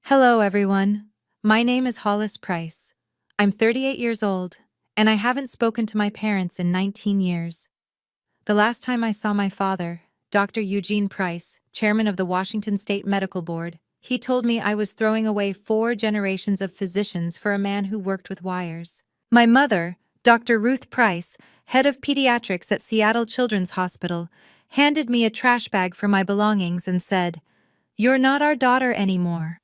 Hello, everyone. My name is Hollis Price. I'm 38 years old, and I haven't spoken to my parents in 19 years. The last time I saw my father, Dr. Eugene Price, chairman of the Washington State Medical Board, he told me I was throwing away 4 generations of physicians for a man who worked with wires. My mother, Dr. Ruth Price, head of pediatrics at Seattle Children's Hospital, handed me a trash bag for my belongings and said, "You're not our daughter anymore."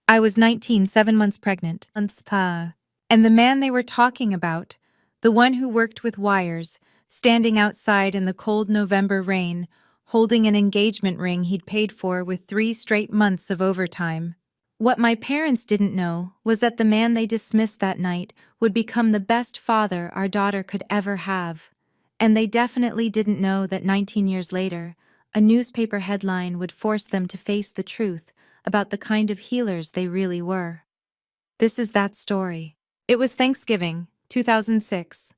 I was 19, 7 months pregnant. And the man they were talking about, the one who worked with wires, standing outside in the cold November rain, holding an engagement ring he'd paid for with 3 straight months of overtime. What my parents didn't know was that the man they dismissed that night would become the best father our daughter could ever have. And they definitely didn't know that 19 years later, a newspaper headline would force them to face the truth about the kind of healers they really were. This is that story. It was Thanksgiving, 2006.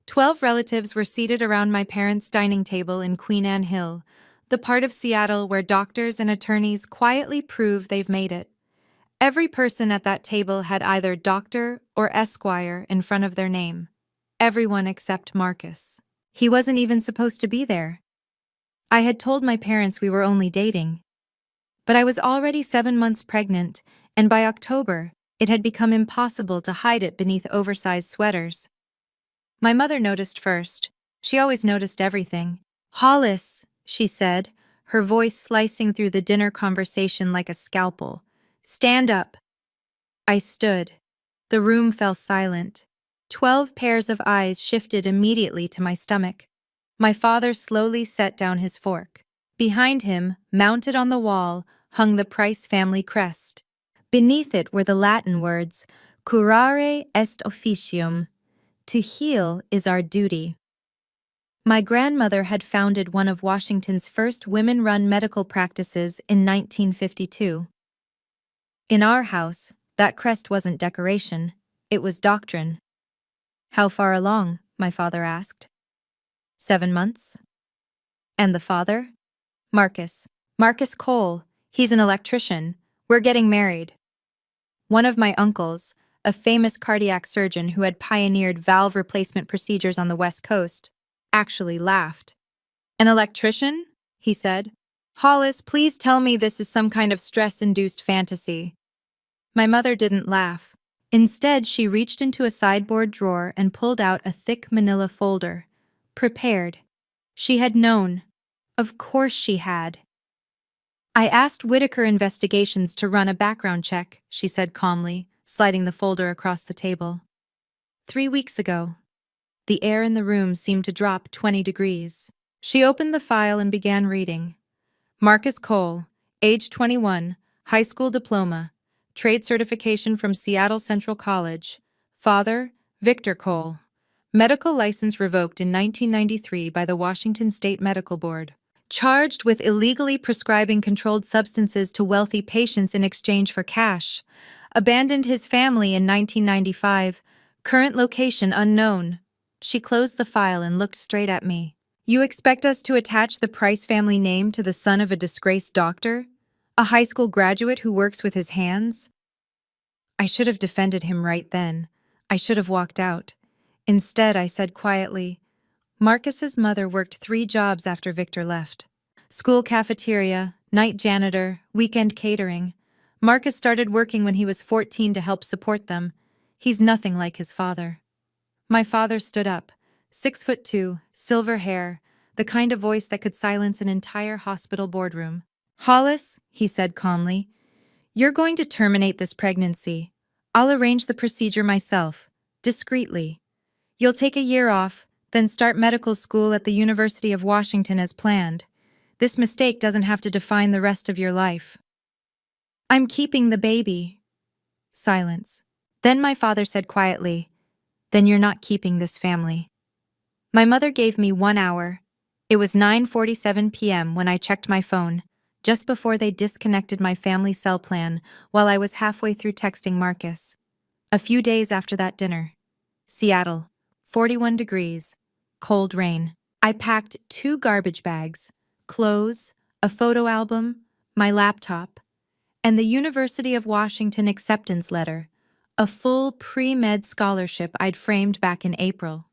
12 relatives were seated around my parents' dining table in Queen Anne Hill, the part of Seattle where doctors and attorneys quietly prove they've made it. Every person at that table had either doctor or Esquire in front of their name. Everyone except Marcus. He wasn't even supposed to be there. I had told my parents we were only dating. But I was already 7 months pregnant, and by October, it had become impossible to hide it beneath oversized sweaters. My mother noticed first. She always noticed everything. "Hollis," she said, her voice slicing through the dinner conversation like a scalpel. "Stand up." I stood. The room fell silent. 12 pairs of eyes shifted immediately to my stomach. My father slowly set down his fork. Behind him, mounted on the wall, hung the Price family crest. Beneath it were the Latin words, "Curare est officium," to heal is our duty. My grandmother had founded one of Washington's first women-run medical practices in 1952. In our house, that crest wasn't decoration, it was doctrine. "How far along?" my father asked. 7 months. "And the father?" "Marcus. Marcus Cole. He's an electrician. We're getting married." One of my uncles, a famous cardiac surgeon who had pioneered valve replacement procedures on the West Coast, actually laughed. "An electrician?" he said. "Hollis, please tell me this is some kind of stress-induced fantasy." My mother didn't laugh. Instead, she reached into a sideboard drawer and pulled out a thick manila folder. Prepared. She had known. Of course she had. "I asked Whitaker Investigations to run a background check," she said calmly, sliding the folder across the table. 3 weeks ago. The air in the room seemed to drop 20 degrees. She opened the file and began reading. "Marcus Cole, age 21, high school diploma, trade certification from Seattle Central College. Father, Victor Cole. Medical license revoked in 1993 by the Washington State Medical Board. Charged with illegally prescribing controlled substances to wealthy patients in exchange for cash. Abandoned his family in 1995. Current location unknown." She closed the file and looked straight at me. "You expect us to attach the Price family name to the son of a disgraced doctor? A high school graduate who works with his hands?" I should have defended him right then. I should have walked out. Instead, I said quietly, "Marcus's mother worked 3 jobs after Victor left. School cafeteria, night janitor, weekend catering. Marcus started working when he was 14 to help support them. He's nothing like his father." My father stood up, 6'2", silver hair, the kind of voice that could silence an entire hospital boardroom. "Hollis," he said calmly, "you're going to terminate this pregnancy. I'll arrange the procedure myself, discreetly. You'll take a year off, then start medical school at the University of Washington as planned. This mistake doesn't have to define the rest of your life." "I'm keeping the baby." Silence. Then my father said quietly, "Then you're not keeping this family." My mother gave me 1 hour. It was 9:47 p.m. when I checked my phone, just before they disconnected my family cell plan while I was halfway through texting Marcus. A few days after that dinner. Seattle, 41 degrees, cold rain. I packed 2 garbage bags, clothes, a photo album, my laptop, and the University of Washington acceptance letter, a full pre-med scholarship I'd framed back in April.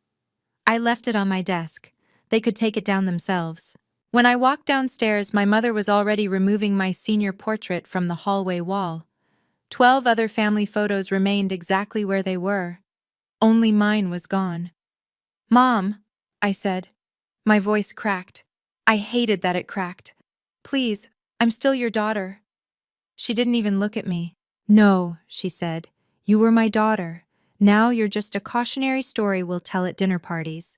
I left it on my desk. They could take it down themselves. When I walked downstairs, my mother was already removing my senior portrait from the hallway wall. 12 other family photos remained exactly where they were. Only mine was gone. "Mom," I said. My voice cracked. I hated that it cracked. "Please, I'm still your daughter." She didn't even look at me. "No," she said. "You were my daughter. Now you're just a cautionary story we'll tell at dinner parties."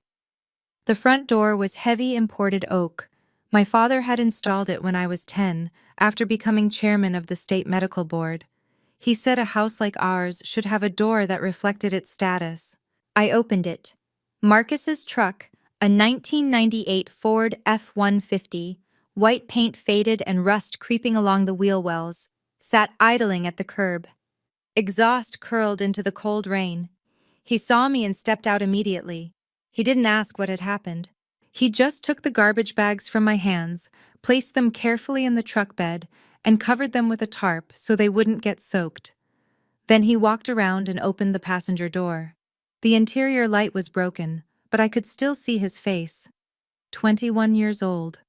The front door was heavy imported oak. My father had installed it when I was 10, after becoming chairman of the state medical board. He said a house like ours should have a door that reflected its status. I opened it. Marcus's truck, a 1998 Ford F-150, white paint faded and rust creeping along the wheel wells, sat idling at the curb. Exhaust curled into the cold rain. He saw me and stepped out immediately. He didn't ask what had happened. He just took the garbage bags from my hands, placed them carefully in the truck bed, and covered them with a tarp so they wouldn't get soaked. Then he walked around and opened the passenger door. The interior light was broken, but I could still see his face. 21 years old.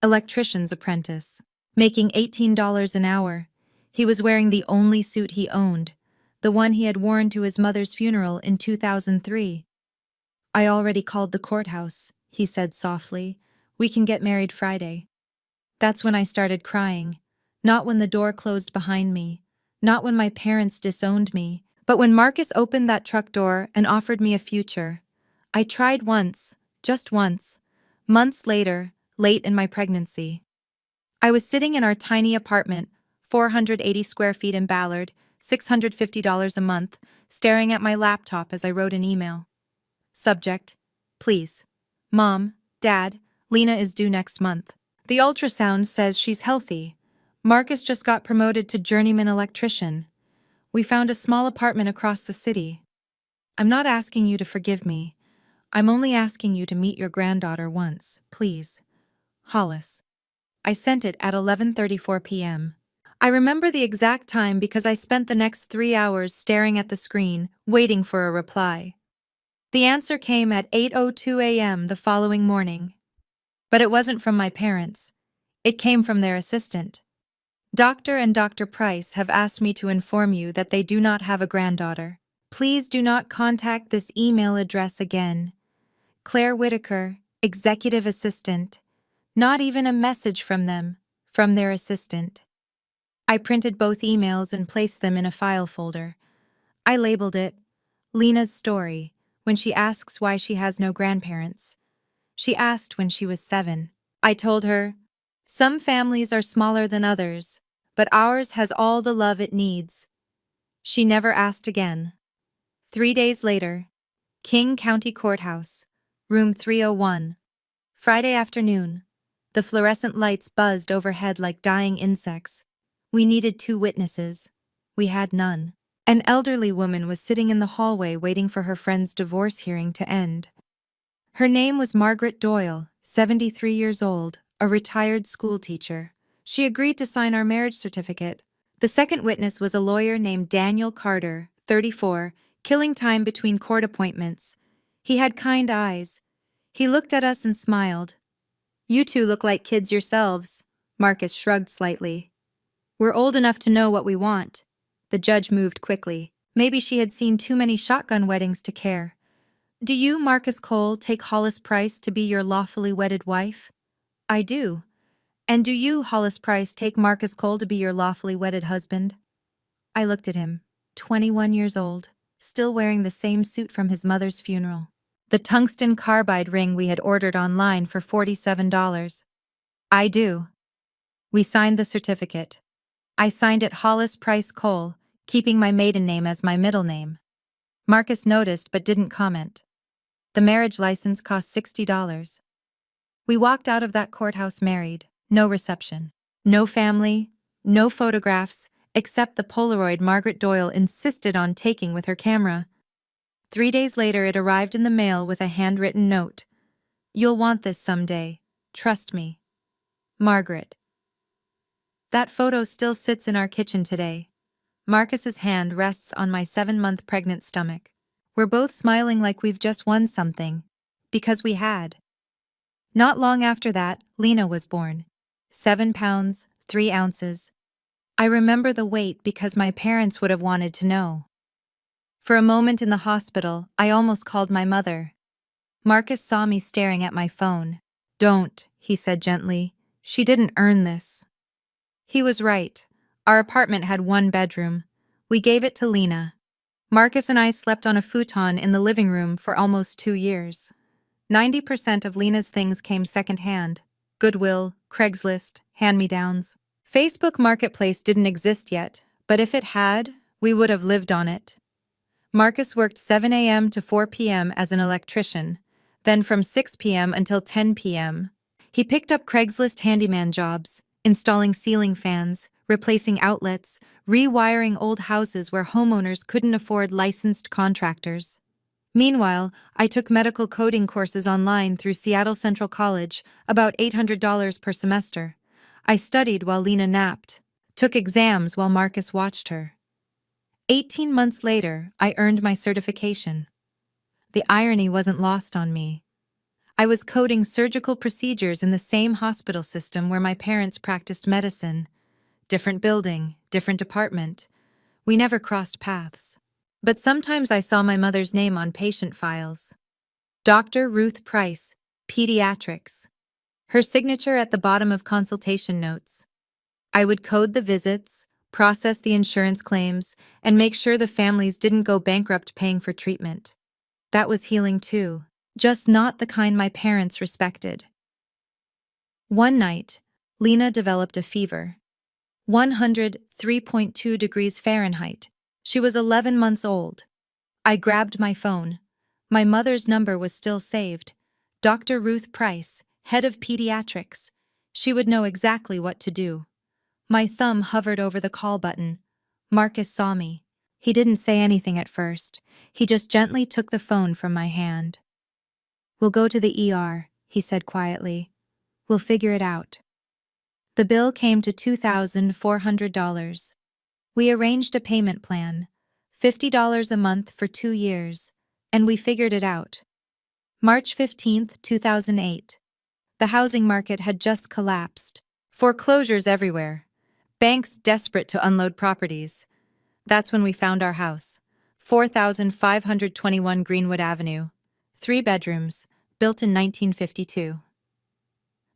Electrician's apprentice. Making $18 an hour. He was wearing the only suit he owned, the one he had worn to his mother's funeral in 2003. "I already called the courthouse," he said softly. "We can get married Friday." That's when I started crying. Not when the door closed behind me. Not when my parents disowned me. But when Marcus opened that truck door and offered me a future. I tried once, just once. Months later, late in my pregnancy. I was sitting in our tiny apartment, 480 square feet in Ballard, $650 a month, staring at my laptop as I wrote an email. Subject: "Please. Mom, Dad, Lena is due next month. The ultrasound says she's healthy. Marcus just got promoted to journeyman electrician. We found a small apartment across the city. I'm not asking you to forgive me. I'm only asking you to meet your granddaughter once, please. Hollis." I sent it at 11:34 p.m. I remember the exact time because I spent the next 3 hours staring at the screen, waiting for a reply. The answer came at 8:02 a.m. the following morning. But it wasn't from my parents. It came from their assistant. "Dr. and Dr. Price have asked me to inform you that they do not have a granddaughter. Please do not contact this email address again. Claire Whitaker, Executive Assistant." Not even a message from them, from their assistant. I printed both emails and placed them in a file folder. I labeled it, "Lena's Story, when she asks why she has no grandparents. She asked when she was 7. I told her, some families are smaller than others, but ours has all the love it needs." She never asked again. 3 days later, King County Courthouse, room 301. Friday afternoon. The fluorescent lights buzzed overhead like dying insects. We needed 2 witnesses. We had none. An elderly woman was sitting in the hallway waiting for her friend's divorce hearing to end. Her name was Margaret Doyle, 73 years old, a retired school teacher. She agreed to sign our marriage certificate. The second witness was a lawyer named Daniel Carter, 34, killing time between court appointments. He had kind eyes. He looked at us and smiled. "You two look like kids yourselves." Marcus shrugged slightly. "We're old enough to know what we want." The judge moved quickly. Maybe she had seen too many shotgun weddings to care. "Do you, Marcus Cole, take Hollis Price to be your lawfully wedded wife?" "I do." "And do you, Hollis Price, take Marcus Cole to be your lawfully wedded husband?" I looked at him, 21 years old, still wearing the same suit from his mother's funeral. The tungsten carbide ring we had ordered online for $47. "I do." We signed the certificate. I signed it Hollis Price Cole, keeping my maiden name as my middle name. Marcus noticed but didn't comment. The marriage license cost $60. We walked out of that courthouse married, no reception, no family, no photographs, except the Polaroid Margaret Doyle insisted on taking with her camera. 3 days later it arrived in the mail with a handwritten note. "You'll want this someday. Trust me. Margaret." That photo still sits in our kitchen today. Marcus's hand rests on my 7-month pregnant stomach. We're both smiling like we've just won something. Because we had. Not long after that, Lena was born. 7 pounds, 3 ounces. I remember the weight because my parents would have wanted to know. For a moment in the hospital, I almost called my mother. Marcus saw me staring at my phone. "Don't," he said gently. "She didn't earn this." He was right. Our apartment had 1 bedroom. We gave it to Lena. Marcus and I slept on a futon in the living room for almost 2 years. 90% of Lena's things came secondhand. Goodwill, Craigslist, hand-me-downs. Facebook Marketplace didn't exist yet, but if it had, we would have lived on it. Marcus worked 7 a.m. to 4 p.m. as an electrician, then from 6 p.m. until 10 p.m. He picked up Craigslist handyman jobs, installing ceiling fans, replacing outlets, rewiring old houses where homeowners couldn't afford licensed contractors. Meanwhile, I took medical coding courses online through Seattle Central College, about $800 per semester. I studied while Lena napped, took exams while Marcus watched her. 18 months later, I earned my certification. The irony wasn't lost on me. I was coding surgical procedures in the same hospital system where my parents practiced medicine. Different building, different department. We never crossed paths. But sometimes I saw my mother's name on patient files. Dr. Ruth Price, Pediatrics. Her signature at the bottom of consultation notes. I would code the visits, process the insurance claims, and make sure the families didn't go bankrupt paying for treatment. That was healing too, just not the kind my parents respected. One night, Lena developed a fever. 103.2 degrees Fahrenheit. She was 11 months old. I grabbed my phone. My mother's number was still saved. Dr. Ruth Price, head of pediatrics. She would know exactly what to do. My thumb hovered over the call button. Marcus saw me. He didn't say anything at first. He just gently took the phone from my hand. "We'll go to the ER," he said quietly. "We'll figure it out." The bill came to $2,400. We arranged a payment plan, $50 a month for 2 years, and we figured it out. March 15th, 2008. The housing market had just collapsed. Foreclosures everywhere. Banks desperate to unload properties. That's when we found our house. 4521 Greenwood Avenue. 3 bedrooms, built in 1952.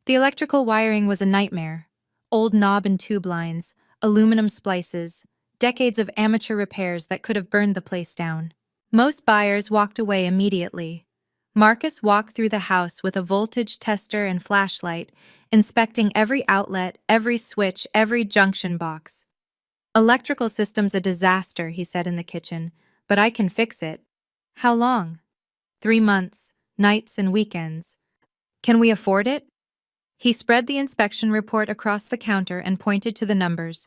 The electrical wiring was a nightmare. Old knob and tube lines, aluminum splices, decades of amateur repairs that could have burned the place down. Most buyers walked away immediately. Marcus walked through the house with a voltage tester and flashlight, inspecting every outlet, every switch, every junction box. "Electrical system's a disaster," he said in the kitchen, "but I can fix it." "How long?" 3 months, nights and weekends. "Can we afford it?" He spread the inspection report across the counter and pointed to the numbers.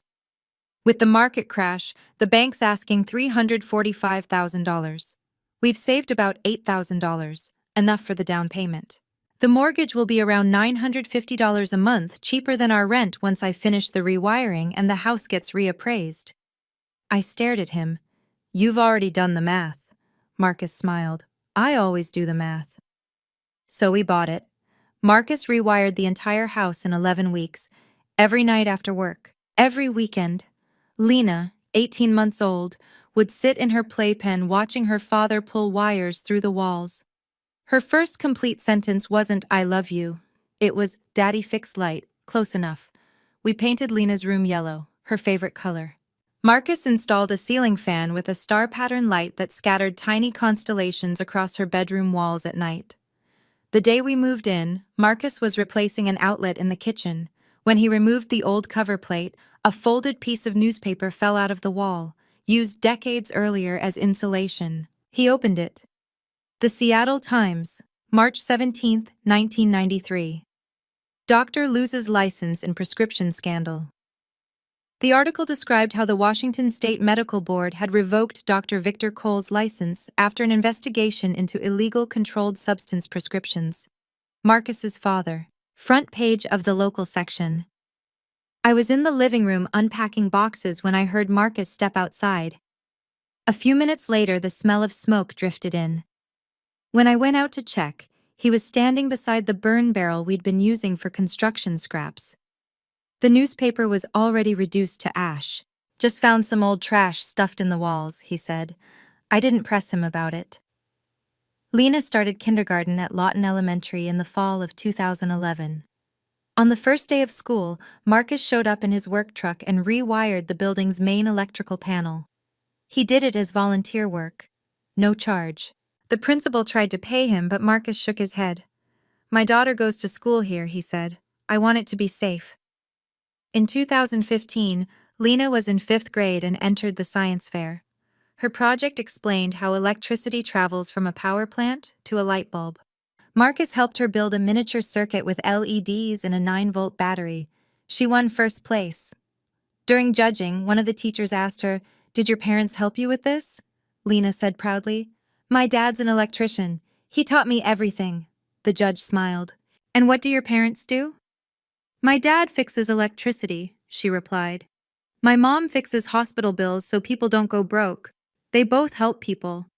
"With the market crash, the bank's asking $345,000. We've saved about $8,000, enough for the down payment. The mortgage will be around $950 a month, cheaper than our rent once I finish the rewiring and the house gets reappraised." I stared at him. "You've already done the math." Marcus smiled. "I always do the math." So we bought it. Marcus rewired the entire house in 11 weeks, every night after work, every weekend. Lena, 18 months old, would sit in her playpen watching her father pull wires through the walls. Her first complete sentence wasn't "I love you." It was "Daddy, fix light, close enough." We painted Lena's room yellow, her favorite color. Marcus installed a ceiling fan with a star pattern light that scattered tiny constellations across her bedroom walls at night. The day we moved in, Marcus was replacing an outlet in the kitchen. When he removed the old cover plate, a folded piece of newspaper fell out of the wall, used decades earlier as insulation. He opened it. The Seattle Times, March 17, 1993. Doctor loses license in prescription scandal. The article described how the Washington State Medical Board had revoked Dr. Victor Cole's license after an investigation into illegal controlled substance prescriptions. Marcus's father. Front page of the local section. I was in the living room unpacking boxes when I heard Marcus step outside. A few minutes later, the smell of smoke drifted in. When I went out to check, he was standing beside the burn barrel we'd been using for construction scraps. The newspaper was already reduced to ash. "Just found some old trash stuffed in the walls," he said. I didn't press him about it. Lena started kindergarten at Lawton Elementary in the fall of 2011. On the first day of school, Marcus showed up in his work truck and rewired the building's main electrical panel. He did it as volunteer work. No charge. The principal tried to pay him, but Marcus shook his head. "My daughter goes to school here," he said. "I want it to be safe." In 2015, Lena was in 5th grade and entered the science fair. Her project explained how electricity travels from a power plant to a light bulb. Marcus helped her build a miniature circuit with LEDs and a 9-volt battery. She won first place. During judging, one of the teachers asked her, "Did your parents help you with this?" Lena said proudly, "My dad's an electrician. He taught me everything." The judge smiled. "And what do your parents do?" "My dad fixes electricity," she replied. "My mom fixes hospital bills so people don't go broke. They both help people."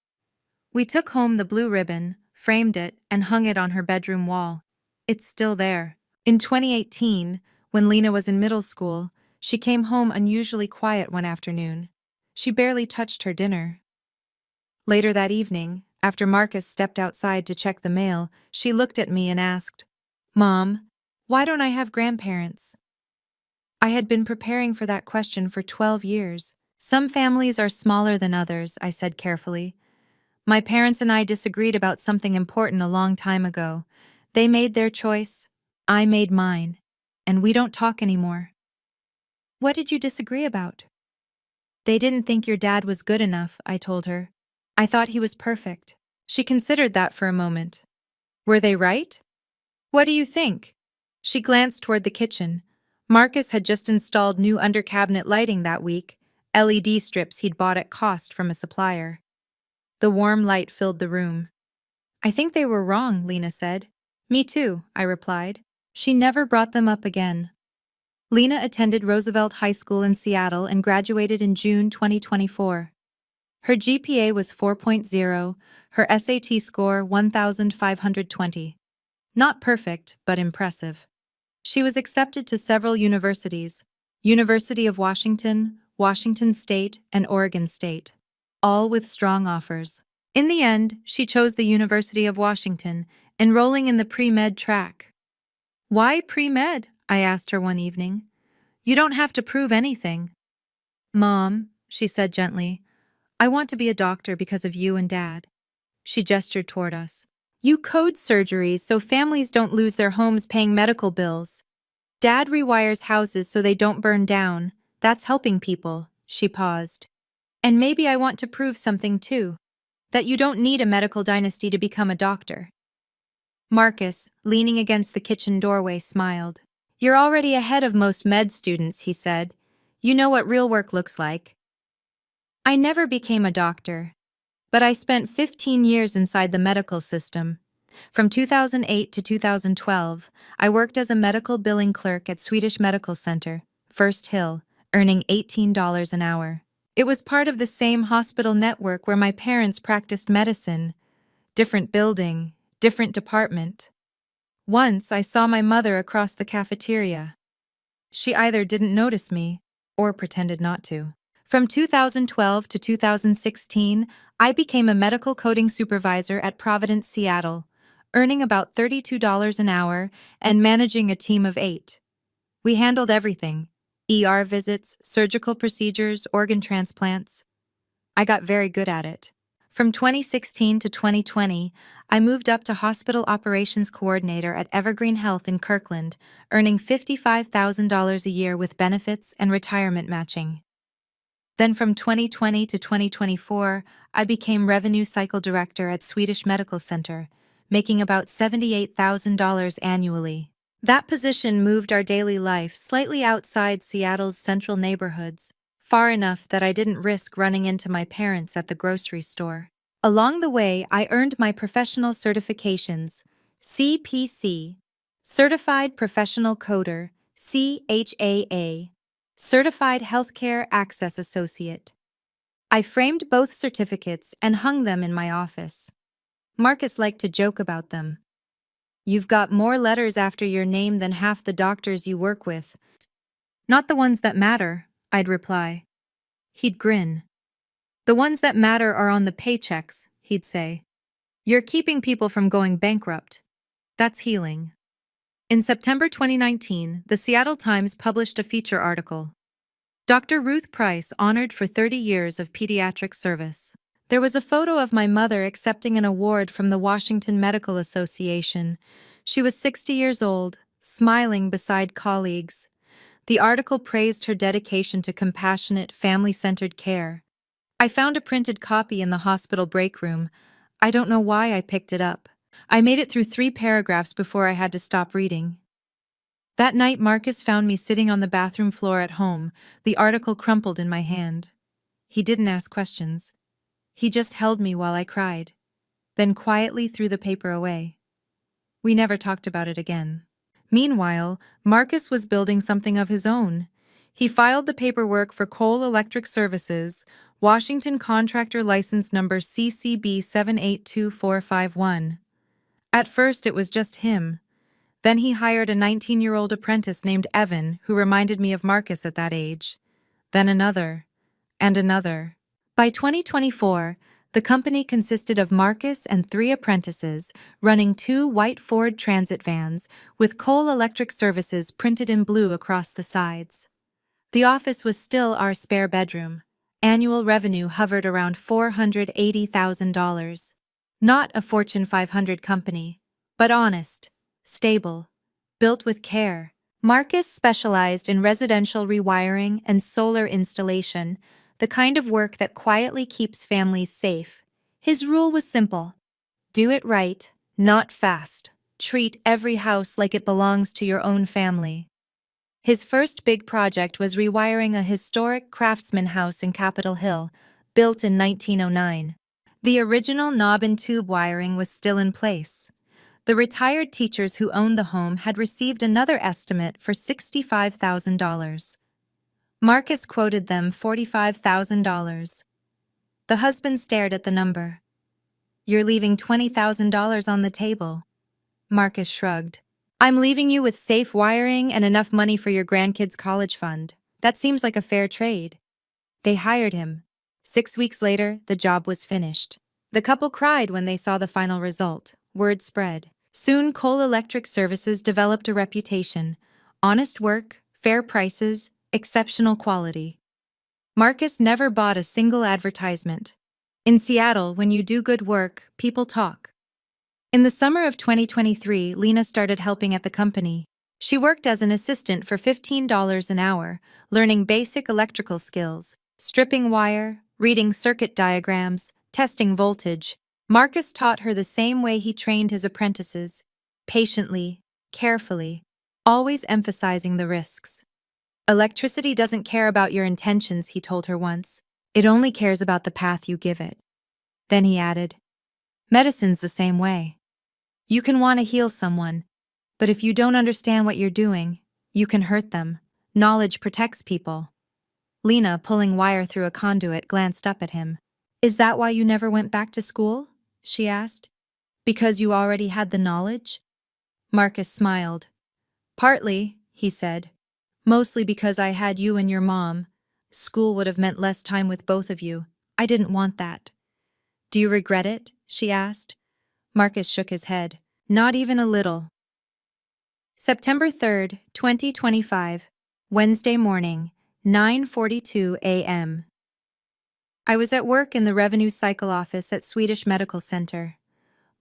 We took home the blue ribbon, framed it, and hung it on her bedroom wall. It's still there. In 2018, when Lena was in middle school, she came home unusually quiet one afternoon. She barely touched her dinner. Later that evening, after Marcus stepped outside to check the mail, she looked at me and asked, "Mom, why don't I have grandparents?" I had been preparing for that question for 12 years. "Some families are smaller than others," I said carefully. "My parents and I disagreed about something important a long time ago. They made their choice, I made mine, and we don't talk anymore." "What did you disagree about?" "They didn't think your dad was good enough," I told her. "I thought he was perfect." She considered that for a moment. "Were they right? What do you think?" She glanced toward the kitchen. Marcus had just installed new under-cabinet lighting that week, LED strips he'd bought at cost from a supplier. The warm light filled the room. "I think they were wrong," Lena said. "Me too," I replied. She never brought them up again. Lena attended Roosevelt High School in Seattle and graduated in June 2024. Her GPA was 4.0, her SAT score 1,520. Not perfect, but impressive. She was accepted to several universities: University of Washington, Washington State, and Oregon State, all with strong offers. In the end, she chose the University of Washington, enrolling in the pre-med track. "Why pre-med?" I asked her one evening. "You don't have to prove anything." "Mom," she said gently, "I want to be a doctor because of you and Dad." She gestured toward us. "You code surgeries so families don't lose their homes paying medical bills. Dad rewires houses so they don't burn down. That's helping people." She paused. "And maybe I want to prove something too. That you don't need a medical dynasty to become a doctor." Marcus, leaning against the kitchen doorway, smiled. "You're already ahead of most med students," he said. "You know what real work looks like." I never became a doctor, but I spent 15 years inside the medical system. From 2008 to 2012, I worked as a medical billing clerk at Swedish Medical Center, First Hill, earning $18 an hour. It was part of the same hospital network where my parents practiced medicine. Different building, different department. Once I saw my mother across the cafeteria. She either didn't notice me or pretended not to. From 2012 to 2016, I became a medical coding supervisor at Providence, Seattle, earning about $32 an hour and managing a team of 8. We handled everything: ER visits, surgical procedures, organ transplants. I got very good at it. From 2016 to 2020, I moved up to Hospital Operations Coordinator at Evergreen Health in Kirkland, earning $55,000 a year with benefits and retirement matching. Then from 2020 to 2024, I became Revenue Cycle Director at Swedish Medical Center, making about $78,000 annually. That position moved our daily life slightly outside Seattle's central neighborhoods, far enough that I didn't risk running into my parents at the grocery store. Along the way, I earned my professional certifications: CPC, Certified Professional Coder, CHAA, Certified Healthcare Access Associate. I framed both certificates and hung them in my office. Marcus liked to joke about them. "You've got more letters after your name than half the doctors you work with." "Not the ones that matter," I'd reply. He'd grin. "The ones that matter are on the paychecks," he'd say. "You're keeping people from going bankrupt. That's healing." In September 2019, the Seattle Times published a feature article. Dr. Ruth Price honored for 30 years of pediatric service. There was a photo of my mother accepting an award from the Washington Medical Association. She was 60 years old, smiling beside colleagues. The article praised her dedication to compassionate, family-centered care. I found a printed copy in the hospital break room. I don't know why I picked it up. I made it through 3 paragraphs before I had to stop reading. That night, Marcus found me sitting on the bathroom floor at home, the article crumpled in my hand. He didn't ask questions. He just held me while I cried, then quietly threw the paper away. We never talked about it again. Meanwhile, Marcus was building something of his own. He filed the paperwork for Coal Electric Services, Washington Contractor License Number CCB 782451. At first, it was just him. Then he hired a 19-year-old apprentice named Evan, who reminded me of Marcus at that age. Then another, and another. By 2024, the company consisted of Marcus and 3 apprentices, running 2 white Ford Transit vans with Coal Electric Services printed in blue across the sides. The office was still our spare bedroom. Annual revenue hovered around $480,000. Not a Fortune 500 company, but honest, stable, built with care. Marcus specialized in residential rewiring and solar installation, the kind of work that quietly keeps families safe. His rule was simple: do it right, not fast. Treat every house like it belongs to your own family. His first big project was rewiring a historic craftsman house in Capitol Hill, built in 1909. The original knob and tube wiring was still in place. The retired teachers who owned the home had received another estimate for $65,000. Marcus quoted them $45,000. The husband stared at the number. "You're leaving $20,000 on the table." Marcus shrugged. "I'm leaving you with safe wiring and enough money for your grandkids' college fund. That seems like a fair trade." They hired him. 6 weeks later, the job was finished. The couple cried when they saw the final result. Word spread. Soon, Coal Electric Services developed a reputation: honest work, fair prices, exceptional quality. Marcus never bought a single advertisement. In Seattle, when you do good work, people talk. In the summer of 2023, Lena started helping at the company. She worked as an assistant for $15 an hour, learning basic electrical skills, stripping wire, reading circuit diagrams, testing voltage. Marcus taught her the same way he trained his apprentices: patiently, carefully, always emphasizing the risks. "Electricity doesn't care about your intentions," he told her once. "It only cares about the path you give it." Then he added, "Medicine's the same way. You can want to heal someone, but if you don't understand what you're doing, you can hurt them. Knowledge protects people." Lena, pulling wire through a conduit, glanced up at him. "Is that why you never went back to school?" she asked. "Because you already had the knowledge?" Marcus smiled. "Partly," he said. "Mostly because I had you and your mom. School would have meant less time with both of you. I didn't want that." "Do you regret it?" she asked. Marcus shook his head. "Not even a little." September 3rd, 2025, Wednesday morning, 9:42 a.m. I was at work in the revenue cycle office at Swedish Medical Center.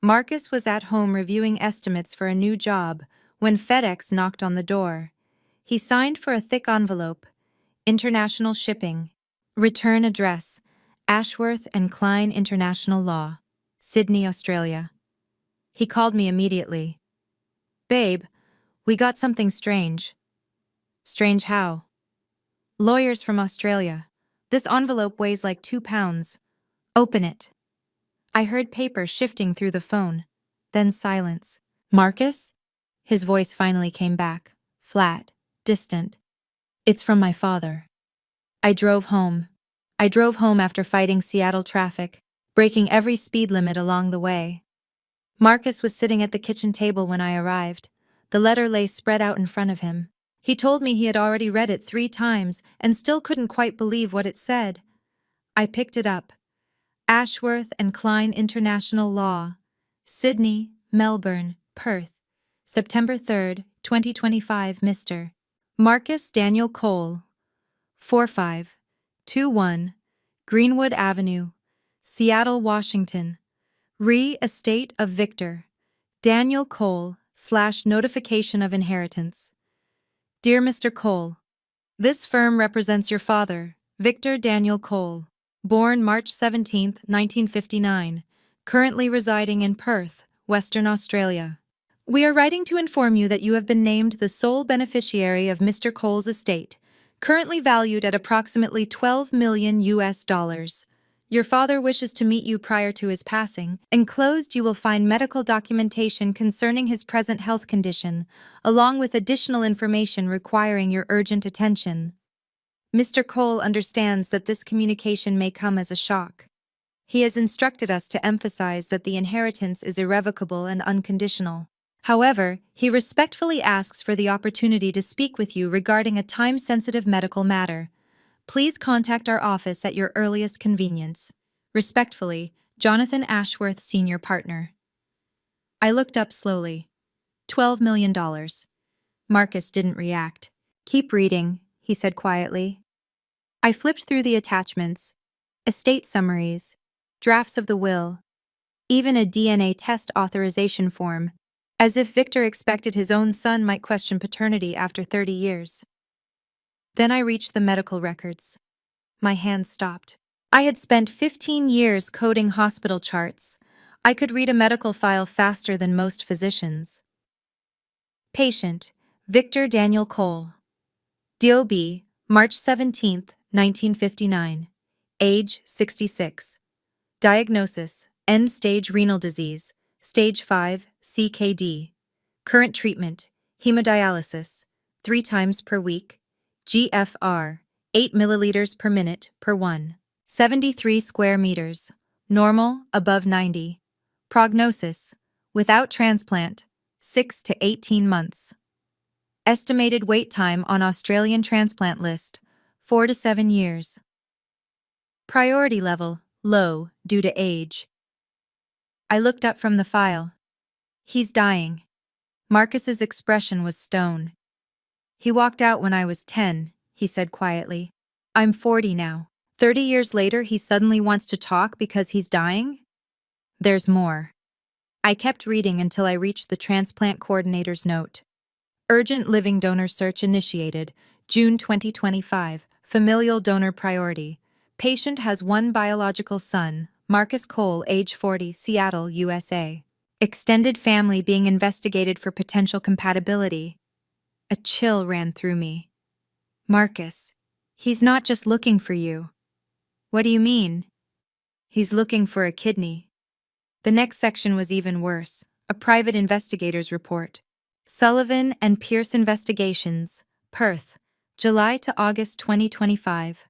Marcus was at home reviewing estimates for a new job when FedEx knocked on the door. He signed for a thick envelope: international shipping, return address, Ashworth and Klein International Law, Sydney, Australia. He called me immediately. "Babe, we got something strange." "Strange how?" "Lawyers from Australia. This envelope weighs like 2 pounds. Open it." I heard paper shifting through the phone, then silence. "Marcus?" His voice finally came back, flat. distant. It's from my father. I drove home. I drove home after fighting Seattle traffic, breaking every speed limit along the way. Marcus was sitting at the kitchen table when I arrived. The letter lay spread out in front of him. He told me he had already read it 3 times and still couldn't quite believe what it said. I picked it up. Ashworth and Klein International Law. Sydney, Melbourne, Perth. September 3rd, 2025, Mr. Marcus Daniel Cole. 4521 Greenwood Avenue, Seattle, Washington. Estate of Victor Daniel Cole / notification of inheritance. Dear Mr. Cole, this firm represents your father, Victor Daniel Cole, born March 17, 1959, currently residing in Perth, Western Australia. We are writing to inform you that you have been named the sole beneficiary of Mr. Cole's estate, currently valued at approximately $12 million. Your father wishes to meet you prior to his passing. Enclosed you will find medical documentation concerning his present health condition, along with additional information requiring your urgent attention. Mr. Cole understands that this communication may come as a shock. He has instructed us to emphasize that the inheritance is irrevocable and unconditional. However, he respectfully asks for the opportunity to speak with you regarding a time-sensitive medical matter. Please contact our office at your earliest convenience. Respectfully, Jonathan Ashworth, Senior Partner. I looked up slowly. $12 million. Marcus didn't react. Keep reading, he said quietly. I flipped through the attachments. Estate summaries, drafts of the will, even a DNA test authorization form, as if Victor expected his own son might question paternity after 30 years. Then I reached the medical records. My hands stopped. I had spent 15 years coding hospital charts. I could read a medical file faster than most physicians. Patient, Victor Daniel Cole. DOB, March 17, 1959. Age, 66. Diagnosis, end-stage renal disease, stage 5, CKD. Current treatment, hemodialysis, 3 times per week, GFR, 8 milliliters per minute per 1. 73 square meters. Normal, above 90. Prognosis, without transplant, 6 to 18 months. Estimated wait time on Australian transplant list, 4 to 7 years. Priority level, low, due to age. I looked up from the file. He's dying. Marcus's expression was stone. He walked out when I was 10, he said quietly. I'm 40 now. 30 years later, he suddenly wants to talk because he's dying? There's more. I kept reading until I reached the transplant coordinator's note. Urgent living donor search initiated, June 2025, familial donor priority. Patient has 1 biological son, Marcus Cole, age 40, Seattle, USA. Extended family being investigated for potential compatibility. A chill ran through me. Marcus, he's not just looking for you. What do you mean? He's looking for a kidney. The next section was even worse, a private investigator's report. Sullivan and Pierce Investigations, Perth, July to August 2025.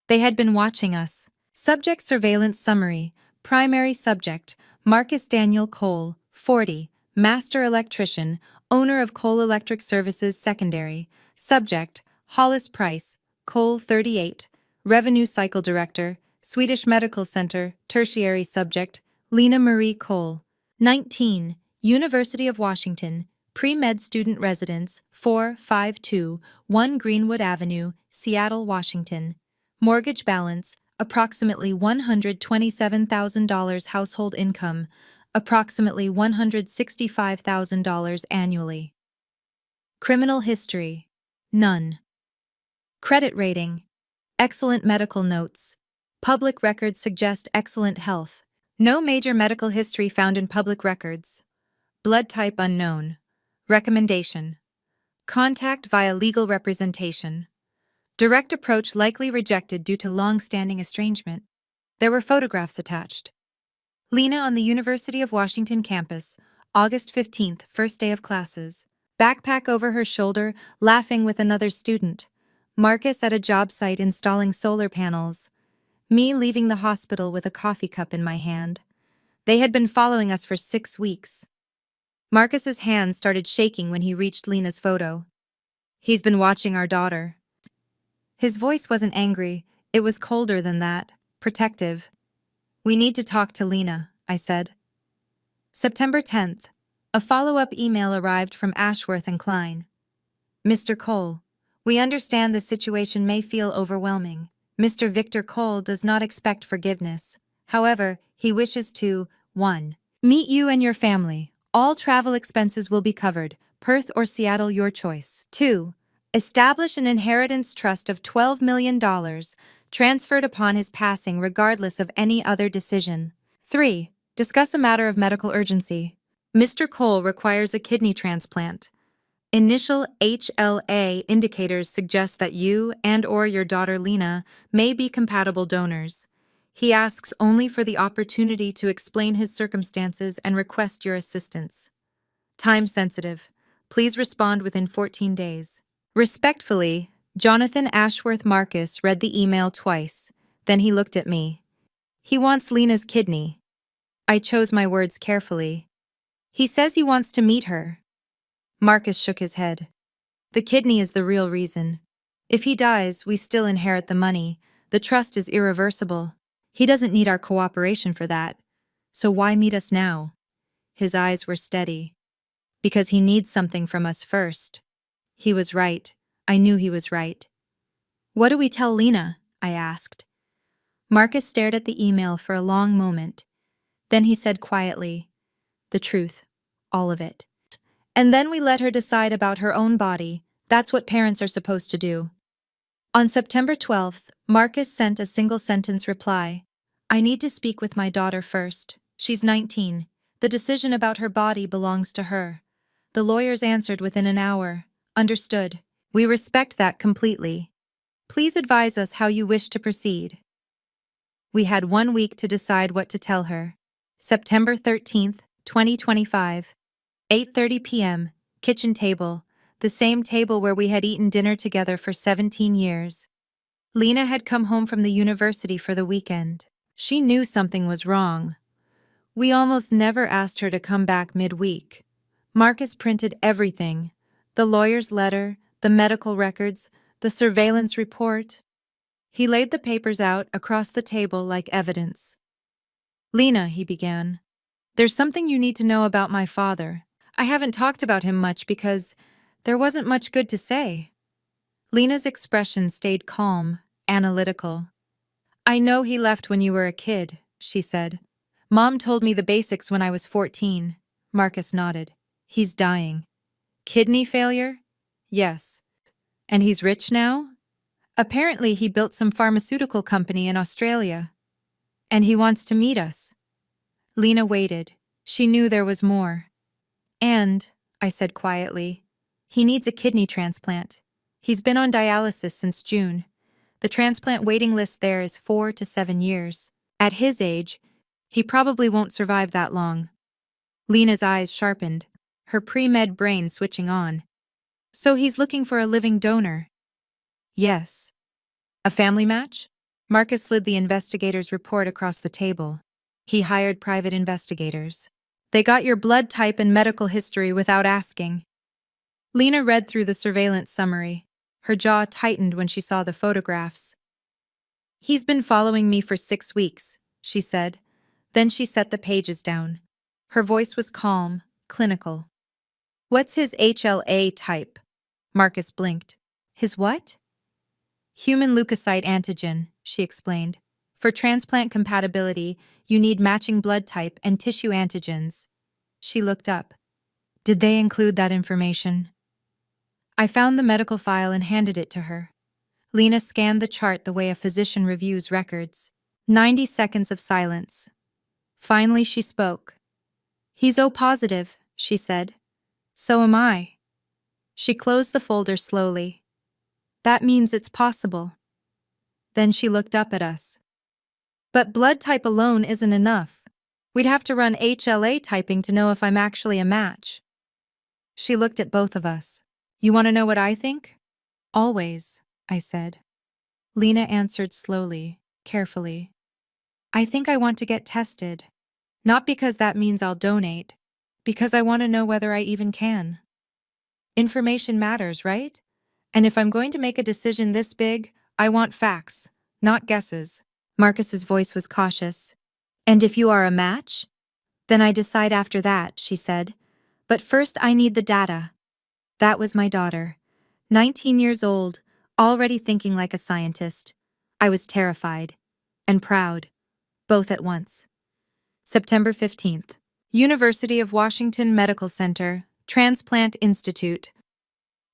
They had been watching us. Subject surveillance summary. Primary subject, Marcus Daniel Cole, 40, master electrician, owner of Cole Electric Services. Secondary. Subject, Hollis Price, Cole, 38, revenue cycle director, Swedish Medical Center. Tertiary subject, Lena Marie Cole, 19, University of Washington, pre-med student residence, 4521 Greenwood Avenue, Seattle, Washington. Mortgage balance, approximately $127,000. Household income, approximately $165,000 annually. Criminal history, none. Credit rating, excellent. Medical notes, public records suggest excellent health. No major medical history found in public records. Blood type unknown. Recommendation: contact via legal representation. Direct approach likely rejected due to long-standing estrangement. There were photographs attached. Lena on the University of Washington campus, August 15th, first day of classes. backpack over her shoulder, laughing with another student. Marcus at a job site installing solar panels. Me leaving the hospital with a coffee cup in my hand. They had been following us for 6 weeks. Marcus's hand started shaking when he reached Lena's photo. He's been watching our daughter. His voice wasn't angry, it was colder than that, protective. We need to talk to Lena, I said. September 10th. A follow-up email arrived from Ashworth and Klein. Mr. Cole, we understand the situation may feel overwhelming. Mr. Victor Cole does not expect forgiveness. However, he wishes to 1. Meet you and your family. All travel expenses will be covered, Perth or Seattle, your choice. 2. Establish an inheritance trust of $12 million, transferred upon his passing regardless of any other decision. 3. Discuss a matter of medical urgency. Mr. Cole requires a kidney transplant. Initial HLA indicators suggest that you and/or your daughter Lena may be compatible donors. He asks only for the opportunity to explain his circumstances and request your assistance. Time sensitive. Please respond within 14 days. Respectfully, Jonathan Ashworth. Marcus read the email twice. Then he looked at me. He wants Lena's kidney. I chose my words carefully. He says he wants to meet her. Marcus shook his head. The kidney is the real reason. If he dies, we still inherit the money. The trust is irreversible. He doesn't need our cooperation for that. So why meet us now? His eyes were steady. Because he needs something from us first. He was right. I knew he was right. What do we tell Lena? I asked. Marcus stared at the email for a long moment. Then he said quietly, the truth. All of it. And then we let her decide about her own body. That's what parents are supposed to do. On September 12th, Marcus sent a single-sentence reply. I need to speak with my daughter first. She's 19. The decision about her body belongs to her. The lawyers answered within an hour. Understood. We respect that completely. Please advise us how you wish to proceed. We had 1 week to decide what to tell her. September 13th, 2025. 8:30 p.m., kitchen table, the same table where we had eaten dinner together for 17 years. Lena had come home from the university for the weekend. She knew something was wrong. We almost never asked her to come back midweek. Marcus printed everything, the lawyer's letter, the medical records, the surveillance report. He laid the papers out across the table like evidence. Lena, he began, there's something you need to know about my father. I haven't talked about him much because there wasn't much good to say. Lena's expression stayed calm, analytical. I know he left when you were a kid, she said. Mom told me the basics when I was 14. Marcus nodded. He's dying. Kidney failure? Yes. And he's rich now? Apparently he built some pharmaceutical company in Australia. And he wants to meet us. Lena waited. She knew there was more. And, I said quietly, he needs a kidney transplant. He's been on dialysis since June. The transplant waiting list there is 4 to 7 years. At his age, he probably won't survive that long. Lena's eyes sharpened, her pre-med brain switching on. So he's looking for a living donor. Yes. A family match? Marcus slid the investigator's report across the table. He hired private investigators. They got your blood type and medical history without asking. Lena read through the surveillance summary. Her jaw tightened when she saw the photographs. He's been following me for 6 weeks, she said. Then she set the pages down. Her voice was calm, clinical. What's his HLA type? Marcus blinked. His what? Human leukocyte antigen, she explained. For transplant compatibility, you need matching blood type and tissue antigens. She looked up. Did they include that information? I found the medical file and handed it to her. Lena scanned the chart the way a physician reviews records. 90 seconds of silence. Finally, she spoke. He's O positive, she said. So am I. She closed the folder slowly. That means it's possible. Then she looked up at us. But blood type alone isn't enough. We'd have to run HLA typing to know if I'm actually a match. She looked at both of us. You want to know what I think? Always, I said. Lena answered slowly, carefully. I think I want to get tested. Not because that means I'll donate, because I want to know whether I even can. Information matters, right? And if I'm going to make a decision this big, I want facts, not guesses. Marcus's voice was cautious. And if you are a match? Then I decide after that, she said. But first I need the data. That was my daughter. 19 years old, already thinking like a scientist. I was terrified. And proud. Both at once. September 15th. University of Washington Medical Center, Transplant Institute.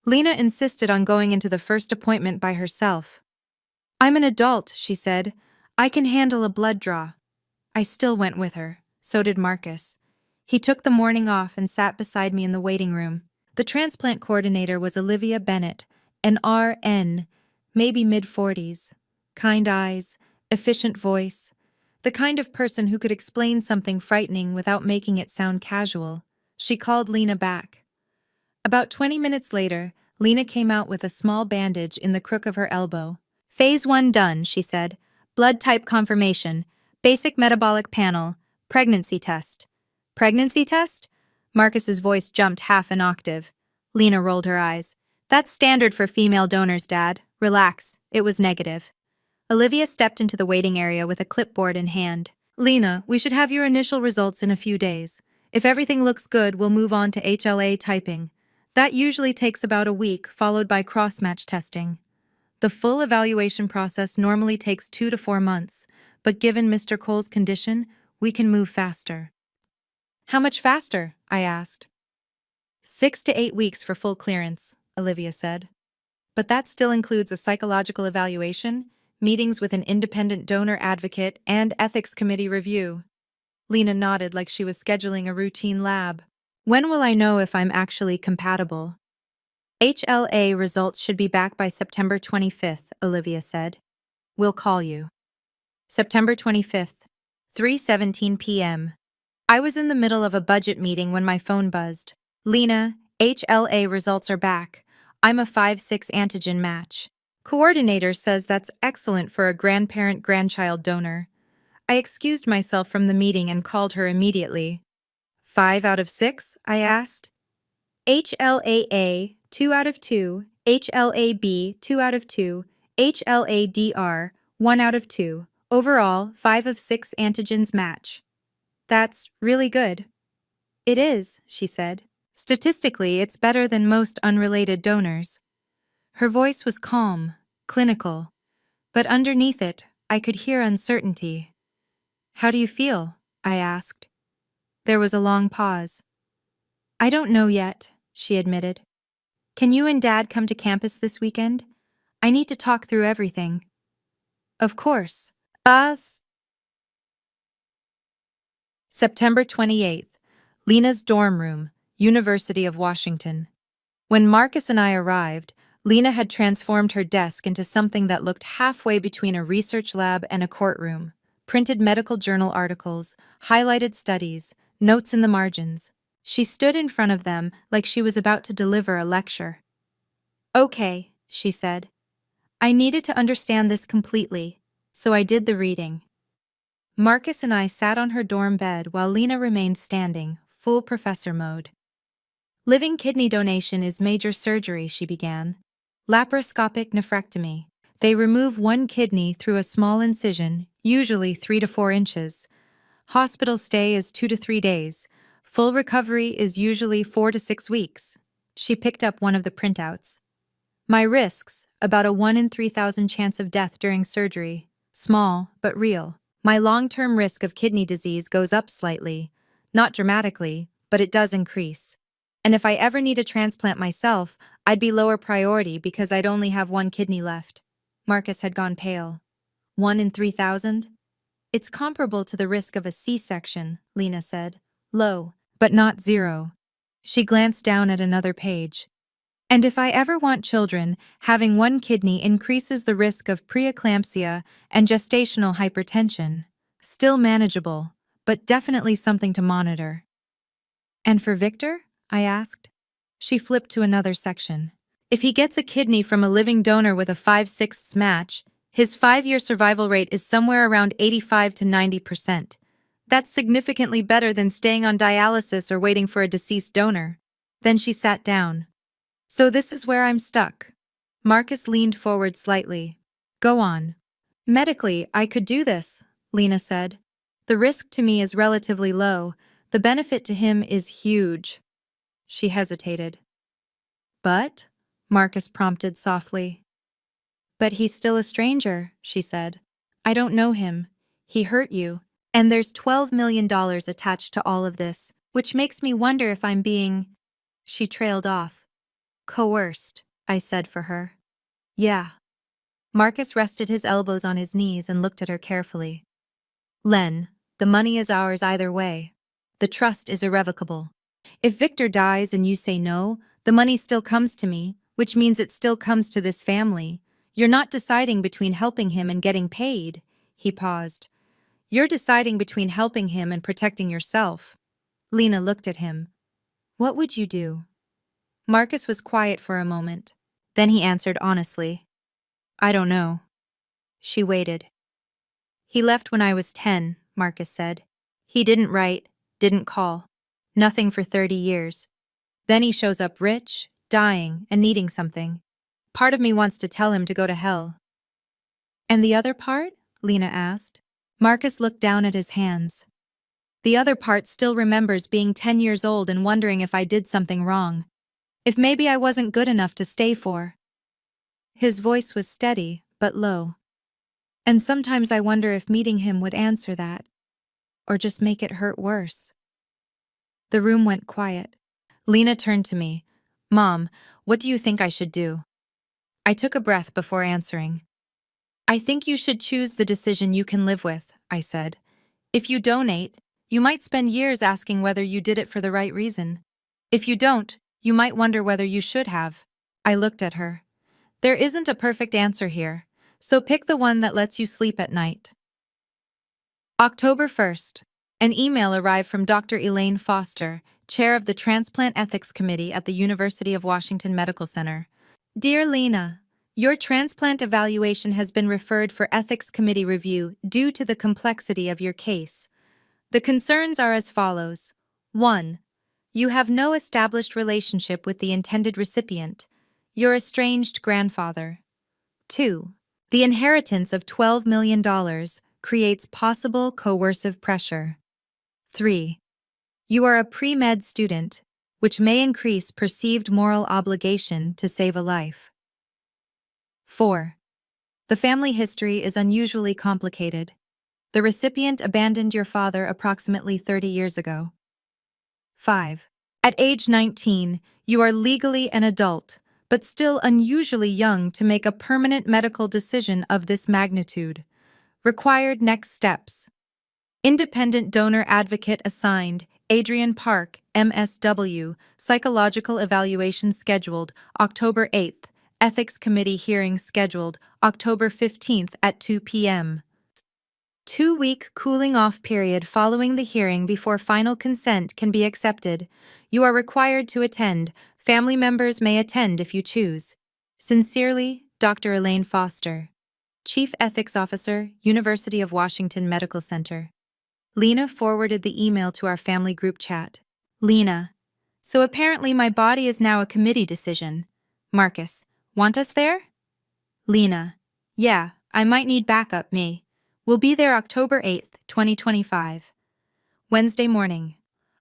Lena insisted on going into the first appointment by herself. I'm an adult, she said. I can handle a blood draw. I still went with her. So did Marcus. He took the morning off and sat beside me in the waiting room. The transplant coordinator was Olivia Bennett, an RN, maybe mid-40s. Kind eyes, efficient voice. The kind of person who could explain something frightening without making it sound casual. She called Lena back. About 20 minutes later, Lena came out with a small bandage in the crook of her elbow. Phase 1 done, she said. Blood type confirmation. Basic metabolic panel. Pregnancy test. Pregnancy test? Marcus's voice jumped half an octave. Lena rolled her eyes. That's standard for female donors, Dad. Relax. It was negative. Olivia stepped into the waiting area with a clipboard in hand. Lena, we should have your initial results in a few days. If everything looks good, we'll move on to HLA typing. That usually takes about a week, followed by cross-match testing. The full evaluation process normally takes 2 to 4 months, but given Mr. Cole's condition, we can move faster. How much faster? I asked. 6 to 8 weeks for full clearance, Olivia said. But that still includes a psychological evaluation, meetings with an independent donor advocate, and ethics committee review. Lena nodded like she was scheduling a routine lab. When will I know if I'm actually compatible? HLA results should be back by September 25th, Olivia said. We'll call you. September 25th, 3:17 p.m. I was in the middle of a budget meeting when my phone buzzed. Lena, HLA results are back. I'm a 5/6 antigen match. Coordinator says that's excellent for a grandparent-grandchild donor. I excused myself from the meeting and called her immediately. 5 out of 6? I asked. HLA-A, 2 out of 2, HLA-B, 2 out of 2, HLA-DR, 1 out of 2. Overall, 5 of 6 antigens match. That's really good. It is, she said. Statistically, it's better than most unrelated donors. Her voice was calm, clinical, but underneath it, I could hear uncertainty. How do you feel? I asked. There was a long pause. I don't know yet, she admitted. Can you and Dad come to campus this weekend? I need to talk through everything. Of course. Us. September 28th, Lena's dorm room, University of Washington. When Marcus and I arrived, Lena had transformed her desk into something that looked halfway between a research lab and a courtroom. Printed medical journal articles, highlighted studies, notes in the margins. She stood in front of them like she was about to deliver a lecture. Okay, she said. I needed to understand this completely, so I did the reading. Marcus and I sat on her dorm bed while Lena remained standing, full professor mode. Living kidney donation is major surgery, she began. Laparoscopic nephrectomy. They remove one kidney through a small incision, usually 3 to 4 inches. Hospital stay is 2 to 3 days. Full recovery is usually 4 to 6 weeks. She picked up one of the printouts. My risks, about a 1 in 3,000 chance of death during surgery. Small, but real. My long-term risk of kidney disease goes up slightly. Not dramatically, but it does increase. And if I ever need a transplant myself, I'd be lower priority because I'd only have one kidney left. Marcus had gone pale. 1 in 3,000? It's comparable to the risk of a C-section, Lena said. Low, but not zero. She glanced down at another page. And if I ever want children, having one kidney increases the risk of preeclampsia and gestational hypertension. Still manageable, but definitely something to monitor. And for Victor? I asked. She flipped to another section. If he gets a kidney from a living donor with a 5/6 match, his 5-year survival rate is somewhere around 85 to 90%. That's significantly better than staying on dialysis or waiting for a deceased donor. Then she sat down. So this is where I'm stuck. Marcus leaned forward slightly. Go on. Medically, I could do this, Lena said. The risk to me is relatively low. The benefit to him is huge. She hesitated. But? Marcus prompted softly. But he's still a stranger, she said. I don't know him. He hurt you. And there's $12 million attached to all of this, which makes me wonder if I'm being… She trailed off. Coerced, I said for her. Yeah. Marcus rested his elbows on his knees and looked at her carefully. Len, the money is ours either way. The trust is irrevocable. If Victor dies and you say no, the money still comes to me, which means it still comes to this family. You're not deciding between helping him and getting paid. He paused. You're deciding between helping him and protecting yourself. Lena looked at him. What would you do? Marcus was quiet for a moment. Then he answered honestly. I don't know. She waited. He left when I was 10, Marcus said. He didn't write, didn't call. Nothing for 30 years. Then he shows up rich, dying, and needing something. Part of me wants to tell him to go to hell. And the other part? Lena asked. Marcus looked down at his hands. The other part still remembers being 10 years old and wondering if I did something wrong. If maybe I wasn't good enough to stay for. His voice was steady, but low. And sometimes I wonder if meeting him would answer that, or just make it hurt worse. The room went quiet. Lena turned to me. Mom, what do you think I should do? I took a breath before answering. I think you should choose the decision you can live with, I said. If you donate, you might spend years asking whether you did it for the right reason. If you don't, you might wonder whether you should have. I looked at her. There isn't a perfect answer here, so pick the one that lets you sleep at night. October 1st. An email arrived from Dr. Elaine Foster, chair of the Transplant Ethics Committee at the University of Washington Medical Center. Dear Lena, your transplant evaluation has been referred for Ethics Committee review due to the complexity of your case. The concerns are as follows. 1. You have no established relationship with the intended recipient, your estranged grandfather. 2. The inheritance of $12 million creates possible coercive pressure. 3. You are a pre-med student, which may increase perceived moral obligation to save a life. 4. The family history is unusually complicated. The recipient abandoned your father approximately 30 years ago. 5. At age 19, you are legally an adult, but still unusually young to make a permanent medical decision of this magnitude. Required next steps. Independent donor advocate assigned, Adrian Park, MSW, psychological evaluation scheduled, October 8th, Ethics Committee hearing scheduled, October 15th at 2 p.m. 2-week cooling-off period following the hearing before final consent can be accepted. You are required to attend. Family members may attend if you choose. Sincerely, Dr. Elaine Foster, Chief Ethics Officer, University of Washington Medical Center. Lena forwarded the email to our family group chat. Lena, so apparently my body is now a committee decision. Marcus, want us there? Lena, yeah, I might need backup, me. We'll be there October 8th, 2025. Wednesday morning.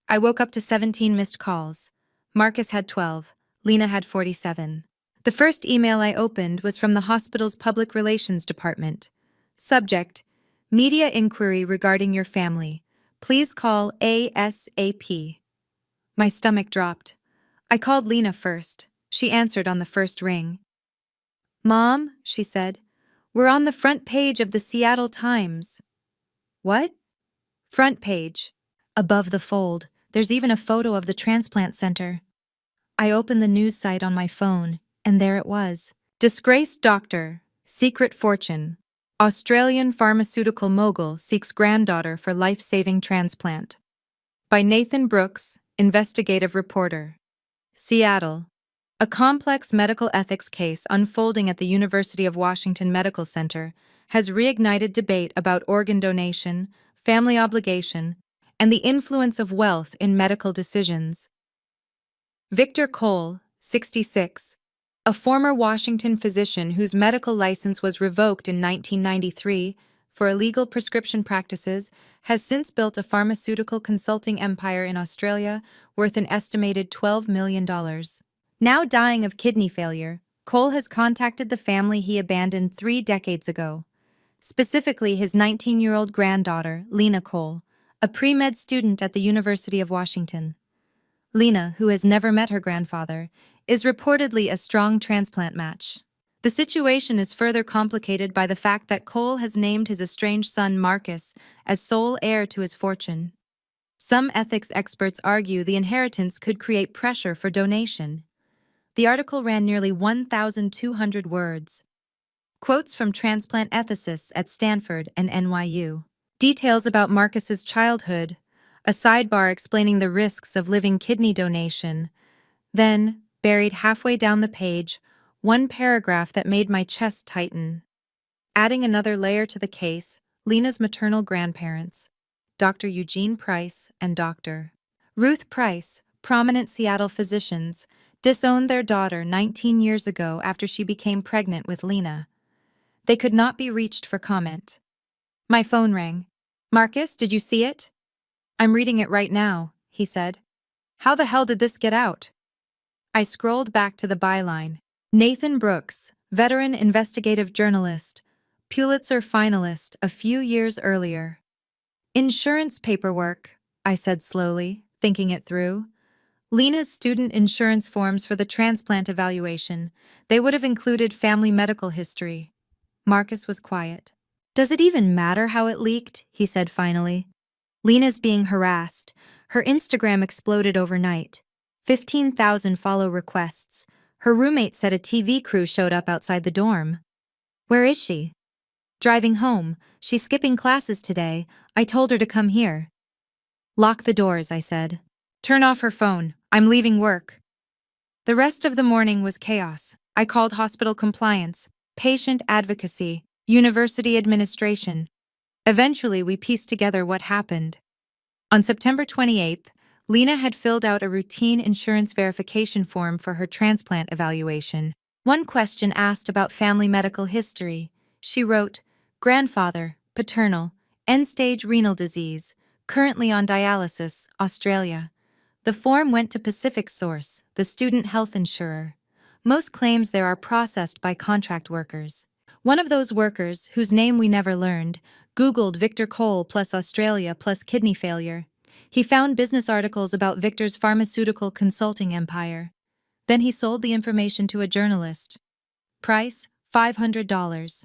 I woke up to 17 missed calls. Marcus had 12. Lena had 47. The first email I opened was from the hospital's public relations department. Subject: Media inquiry regarding your family. Please call ASAP. My stomach dropped. I called Lena first. She answered on the first ring. Mom, she said, we're on the front page of the Seattle Times. What? Front page. Above the fold, there's even a photo of the transplant center. I opened the news site on my phone, and there it was. Disgraced doctor, secret fortune. Australian pharmaceutical mogul seeks granddaughter for life-saving transplant. By Nathan Brooks, investigative reporter. Seattle. A complex medical ethics case unfolding at the University of Washington Medical Center has reignited debate about organ donation, family obligation, and the influence of wealth in medical decisions. Victor Cole, 66, a former Washington physician whose medical license was revoked in 1993 for illegal prescription practices, has since built a pharmaceutical consulting empire in Australia worth an estimated $12 million. Now dying of kidney failure, Cole has contacted the family he abandoned 3 decades ago, specifically his 19-year-old granddaughter, Lena Cole, a pre-med student at the University of Washington. Lena, who has never met her grandfather, is reportedly a strong transplant match. The situation is further complicated by the fact that Cole has named his estranged son Marcus as sole heir to his fortune. Some ethics experts argue the inheritance could create pressure for donation. The article ran nearly 1,200 words. Quotes from transplant ethicists at Stanford and NYU. Details about Marcus's childhood, a sidebar explaining the risks of living kidney donation. Then, buried halfway down the page, one paragraph that made my chest tighten. Adding another layer to the case, Lena's maternal grandparents, Dr. Eugene Price and Dr. Ruth Price, prominent Seattle physicians, disowned their daughter 19 years ago after she became pregnant with Lena. They could not be reached for comment. My phone rang. "Marcus, did you see it?" "I'm reading it right now," he said. "How the hell did this get out?" I scrolled back to the byline. Nathan Brooks, veteran investigative journalist, Pulitzer finalist a few years earlier. Insurance paperwork, I said slowly, thinking it through. Lena's student insurance forms for the transplant evaluation. They would have included family medical history. Marcus was quiet. "Does it even matter how it leaked?" he said finally. "Lena's being harassed. Her Instagram exploded overnight. 15,000 follow requests. Her roommate said a TV crew showed up outside the dorm." "Where is she?" "Driving home. She's skipping classes today. I told her to come here." "Lock the doors," I said. "Turn off her phone. I'm leaving work." The rest of the morning was chaos. I called hospital compliance, patient advocacy, university administration. Eventually, we pieced together what happened. On September 28th, Lena had filled out a routine insurance verification form for her transplant evaluation. One question asked about family medical history. She wrote, "Grandfather, paternal, end-stage renal disease, currently on dialysis, Australia." The form went to Pacific Source, the student health insurer. Most claims there are processed by contract workers. One of those workers, whose name we never learned, Googled Victor Cole plus Australia plus kidney failure. He found business articles about Victor's pharmaceutical consulting empire. Then he sold the information to a journalist. Price, $500.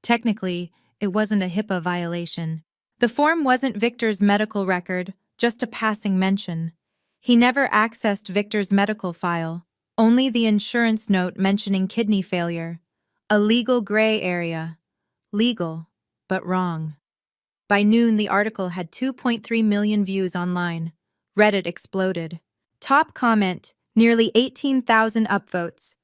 Technically, it wasn't a HIPAA violation. The form wasn't Victor's medical record, just a passing mention. He never accessed Victor's medical file, only the insurance note mentioning kidney failure. A legal gray area. Legal, but wrong. By noon, the article had 2.3 million views online. Reddit exploded. Top comment, nearly 18,000 upvotes.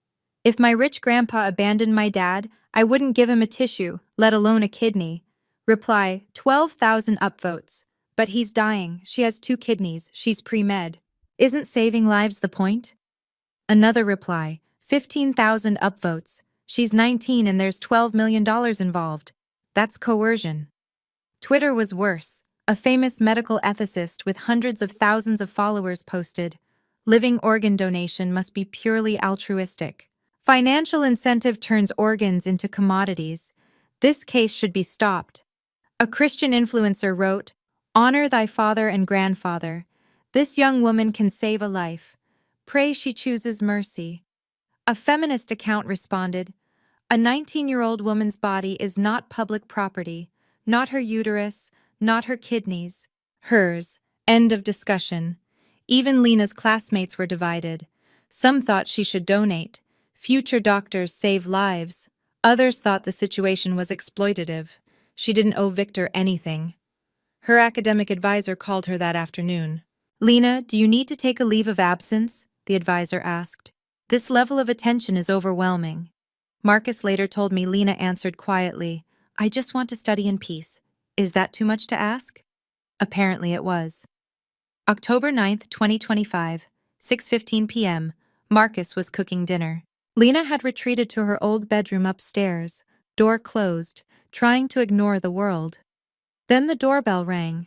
"If my rich grandpa abandoned my dad, I wouldn't give him a tissue, let alone a kidney." Reply, 12,000 upvotes. "But he's dying, she has 2 kidneys, she's pre-med. Isn't saving lives the point?" Another reply, 15,000 upvotes. "She's 19 and there's $12 million involved. That's coercion." Twitter was worse. A famous medical ethicist with hundreds of thousands of followers posted, "Living organ donation must be purely altruistic. Financial incentive turns organs into commodities. This case should be stopped." A Christian influencer wrote, "Honor thy father and grandfather. This young woman can save a life. Pray she chooses mercy." A feminist account responded, "A 19-year-old woman's body is not public property, not her uterus, not her kidneys. Hers." End of discussion. Even Lena's classmates were divided. Some thought she should donate. Future doctors save lives. Others thought the situation was exploitative. She didn't owe Victor anything. Her academic advisor called her that afternoon. "Lena, do you need to take a leave of absence? the advisor asked. This level of attention is overwhelming. Marcus later told me Lena answered quietly, I just want to study in peace. Is that too much to ask? Apparently it was. October 9th, 2025, 6:15 p.m., Marcus was cooking dinner. Lena had retreated to her old bedroom upstairs, door closed, trying to ignore the world. Then the doorbell rang.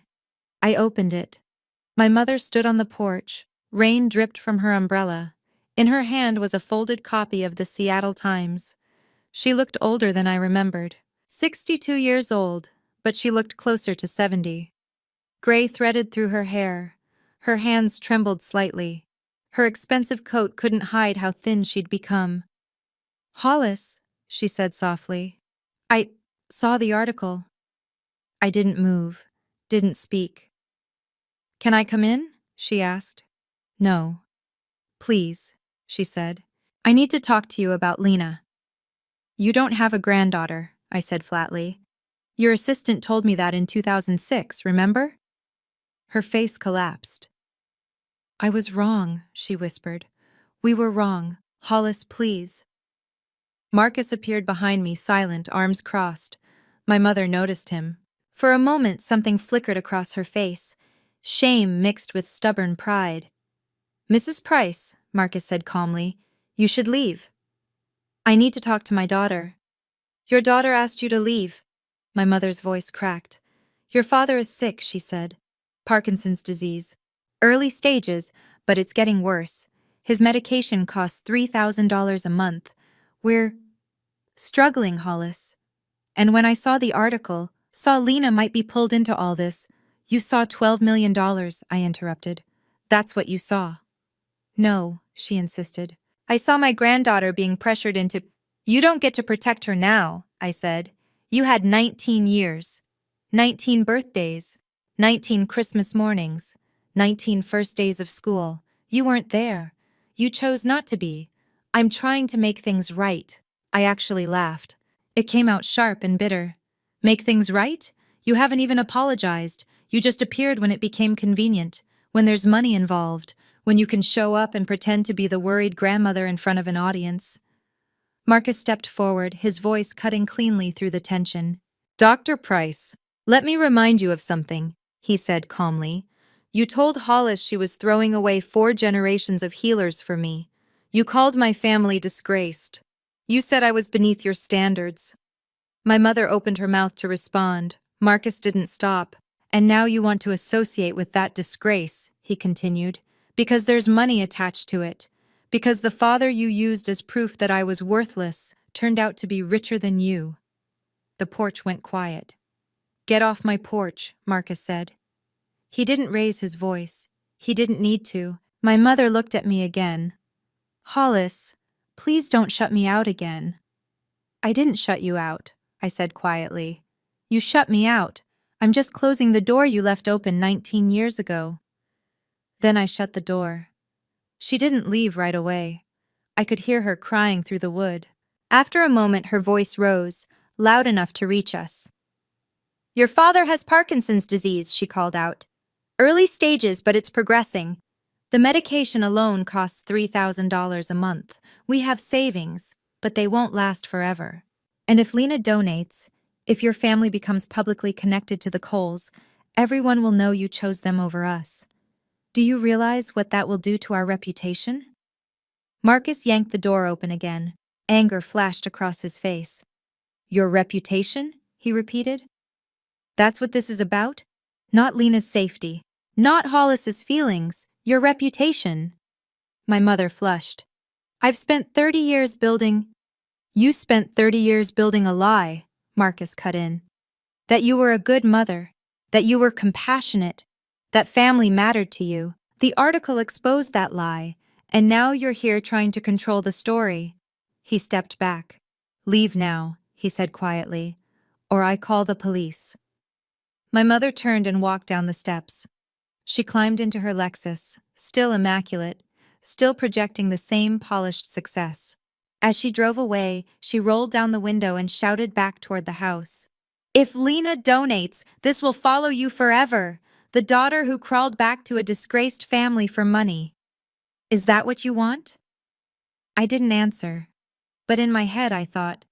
I opened it. My mother stood on the porch. Rain dripped from her umbrella. In her hand was a folded copy of the Seattle Times. She looked older than I remembered. 62 years old, but she looked closer to 70. Gray threaded through her hair. Her hands trembled slightly. Her expensive coat couldn't hide how thin she'd become. Hollis, she said softly. I saw the article. I didn't move, didn't speak. Can I come in? She asked. No. Please, she said. I need to talk to you about Lena. You don't have a granddaughter, I said flatly. Your assistant told me that in 2006, remember? Her face collapsed. I was wrong, she whispered. We were wrong. Hollis, please. Marcus appeared behind me, silent, arms crossed. My mother noticed him. For a moment, something flickered across her face, shame mixed with stubborn pride. Mrs. Price, Marcus said calmly, you should leave. I need to talk to my daughter. Your daughter asked you to leave. My mother's voice cracked. Your father is sick, she said. Parkinson's disease. Early stages, but it's getting worse. His medication costs $3,000 a month. We're struggling, Hollis. And when I saw the article, saw Lena might be pulled into all this. You saw $12 million, I interrupted. That's what you saw. No, she insisted. I saw my granddaughter being pressured into. You don't get to protect her now, I said. You had 19 years. 19 birthdays. 19 Christmas mornings. 19 first days of school. You weren't there. You chose not to be. I'm trying to make things right. I actually laughed. It came out sharp and bitter. Make things right? You haven't even apologized. You just appeared when it became convenient, when there's money involved, when you can show up and pretend to be the worried grandmother in front of an audience. Marcus stepped forward, his voice cutting cleanly through the tension. Dr. Price, let me remind you of something, he said calmly. You told Hollis she was throwing away 4 generations of healers for me. You called my family disgraced. You said I was beneath your standards. My mother opened her mouth to respond. Marcus didn't stop. And now you want to associate with that disgrace, he continued, because there's money attached to it. Because the father you used as proof that I was worthless turned out to be richer than you. The porch went quiet. Get off my porch, Marcus said. He didn't raise his voice. He didn't need to. My mother looked at me again. Hollis, please don't shut me out again. I didn't shut you out, I said quietly. You shut me out. I'm just closing the door you left open 19 years ago. Then I shut the door. She didn't leave right away. I could hear her crying through the wood. After a moment, her voice rose, loud enough to reach us. Your father has Parkinson's disease, she called out. Early stages, but it's progressing. The medication alone costs $3,000 a month. We have savings, but they won't last forever. And if Lena donates, if your family becomes publicly connected to the Coles, everyone will know you chose them over us. Do you realize what that will do to our reputation? Marcus yanked the door open again. Anger flashed across his face. Your reputation? He repeated. That's what this is about? Not Lena's safety. Not Hollis's feelings. Your reputation. My mother flushed. I've spent 30 years building. You spent 30 years building a lie, Marcus cut in. That you were a good mother. That you were compassionate. That family mattered to you. The article exposed that lie, and now you're here trying to control the story. He stepped back. Leave now, he said quietly, or I call the police. My mother turned and walked down the steps. She climbed into her Lexus, still immaculate, still projecting the same polished success. As she drove away, she rolled down the window and shouted back toward the house. If Lena donates, this will follow you forever. The daughter who crawled back to a disgraced family for money. Is that what you want? I didn't answer, but in my head I thought,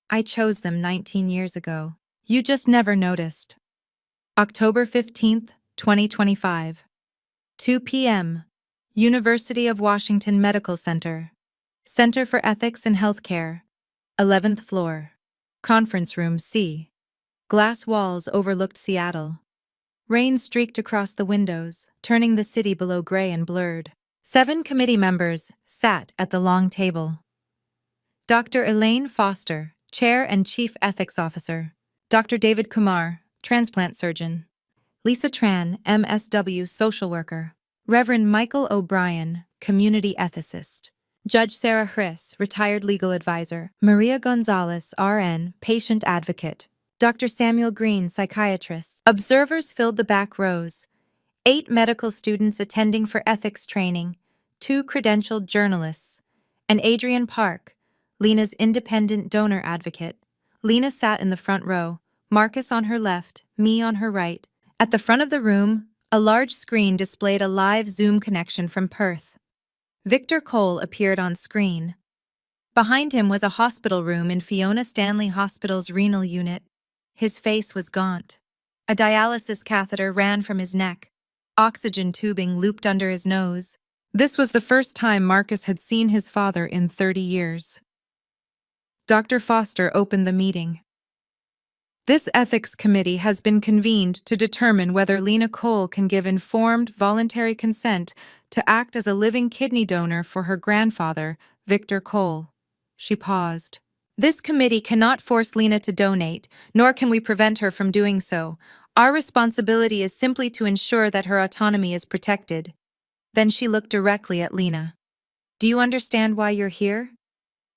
I chose them 19 years ago. You just never noticed. October 15th, 2025. 2 p.m. University of Washington Medical Center. Center for Ethics and Healthcare. 11th floor. Conference room C. Glass walls overlooked Seattle. Rain streaked across the windows, turning the city below gray and blurred. 7 committee members sat at the long table. Dr. Elaine Foster, Chair and Chief Ethics Officer. Dr. David Kumar, Transplant Surgeon. Lisa Tran, MSW Social Worker. Reverend Michael O'Brien, Community Ethicist. Judge Sarah Hriss, Retired Legal Advisor. Maria Gonzalez, RN, Patient Advocate. Dr. Samuel Green, Psychiatrist. Observers filled the back rows. 8 medical students attending for ethics training, 2 credentialed journalists, and Adrian Park, Lena's independent donor advocate. Lena sat in the front row, Marcus on her left, me on her right. At the front of the room, a large screen displayed a live Zoom connection from Perth. Victor Cole appeared on screen. Behind him was a hospital room in Fiona Stanley Hospital's renal unit. His face was gaunt. A dialysis catheter ran from his neck. Oxygen tubing looped under his nose. This was the first time Marcus had seen his father in 30 years. Dr. Foster opened the meeting. This ethics committee has been convened to determine whether Lena Cole can give informed, voluntary consent to act as a living kidney donor for her grandfather, Victor Cole. She paused. This committee cannot force Lena to donate, nor can we prevent her from doing so. Our responsibility is simply to ensure that her autonomy is protected. Then she looked directly at Lena. Do you understand why you're here?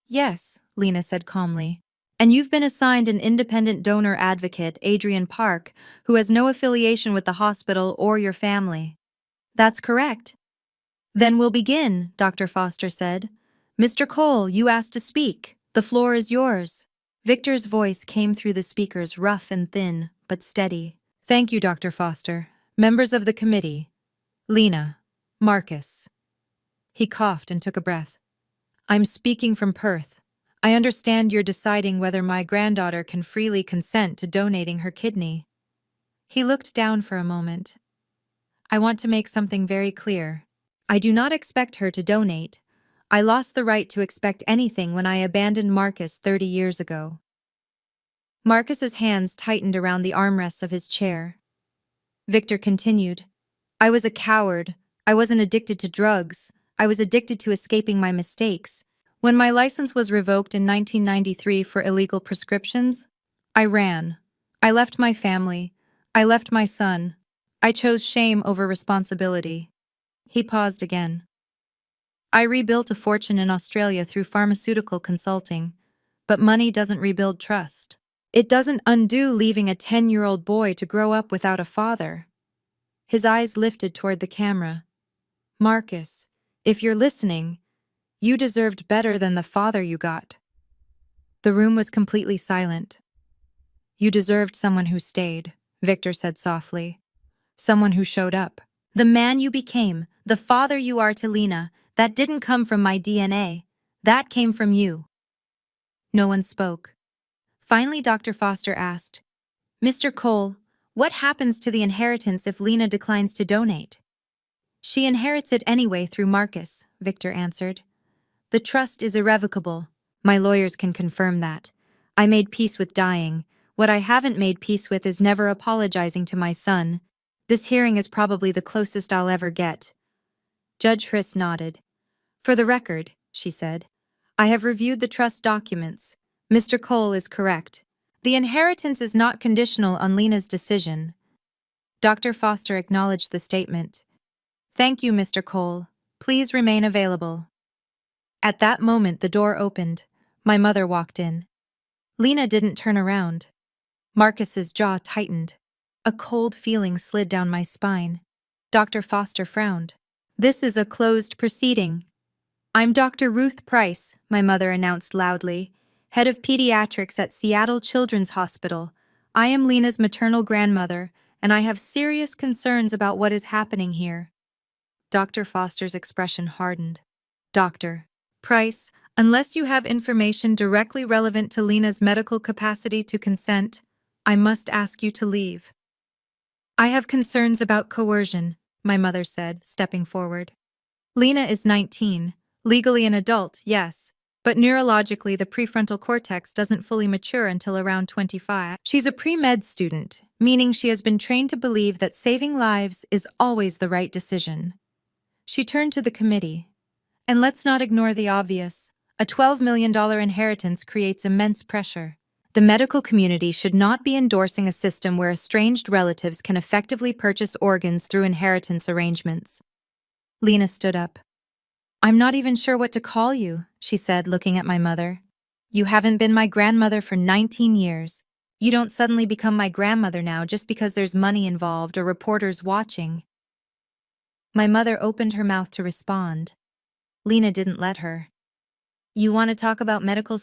Yes, Lena said calmly. And you've been assigned an independent donor advocate, Adrian Park, who has no affiliation with the hospital or your family. That's correct. Then we'll begin, Dr. Foster said. Mr. Cole, you asked to speak. The floor is yours. Victor's voice came through the speakers rough and thin, but steady. Thank you, Dr. Foster. Members of the committee. Lena. Marcus. He coughed and took a breath. I'm speaking from Perth. I understand you're deciding whether my granddaughter can freely consent to donating her kidney. He looked down for a moment. I want to make something very clear. I do not expect her to donate. I lost the right to expect anything when I abandoned Marcus 30 years ago. Marcus's hands tightened around the armrests of his chair. Victor continued. I was a coward. I wasn't addicted to drugs. I was addicted to escaping my mistakes. When my license was revoked in 1993 for illegal prescriptions, I ran. I left my family. I left my son. I chose shame over responsibility. He paused again. I rebuilt a fortune in Australia through pharmaceutical consulting, but money doesn't rebuild trust. It doesn't undo leaving a 10-year-old boy to grow up without a father. His eyes lifted toward the camera. Marcus, if you're listening, you deserved better than the father you got. The room was completely silent. You deserved someone who stayed, Victor said softly. Someone who showed up. The man you became, the father you are to Lena, that didn't come from my DNA. That came from you. No one spoke. Finally, Dr. Foster asked, Mr. Cole, what happens to the inheritance if Lena declines to donate? She inherits it anyway through Marcus, Victor answered. The trust is irrevocable. My lawyers can confirm that. I made peace with dying. What I haven't made peace with is never apologizing to my son. This hearing is probably the closest I'll ever get. Judge Hriss nodded. For the record, she said, I have reviewed the trust documents. Mr. Cole is correct. The inheritance is not conditional on Lena's decision. Dr. Foster acknowledged the statement. Thank you, Mr. Cole. Please remain available. At that moment, the door opened. My mother walked in. Lena didn't turn around. Marcus's jaw tightened. A cold feeling slid down my spine. Dr. Foster frowned. This is a closed proceeding. I'm Dr. Ruth Price, my mother announced loudly, head of pediatrics at Seattle Children's Hospital. I am Lena's maternal grandmother, and I have serious concerns about what is happening here. Dr. Foster's expression hardened. Dr. Price, unless you have information directly relevant to Lena's medical capacity to consent, I must ask you to leave. I have concerns about coercion, my mother said, stepping forward. Lena is 19, legally an adult, yes, but neurologically the prefrontal cortex doesn't fully mature until around 25. She's a pre-med student, meaning she has been trained to believe that saving lives is always the right decision. She turned to the committee. And let's not ignore the obvious. A $12 million inheritance creates immense pressure. The medical community should not be endorsing a system where estranged relatives can effectively purchase organs through inheritance arrangements. Lena stood up. I'm not even sure what to call you, she said, looking at my mother. You haven't been my grandmother for 19 years. You don't suddenly become my grandmother now just because there's money involved or reporters watching. My mother opened her mouth to respond. Lena didn't let her. You want to talk about medical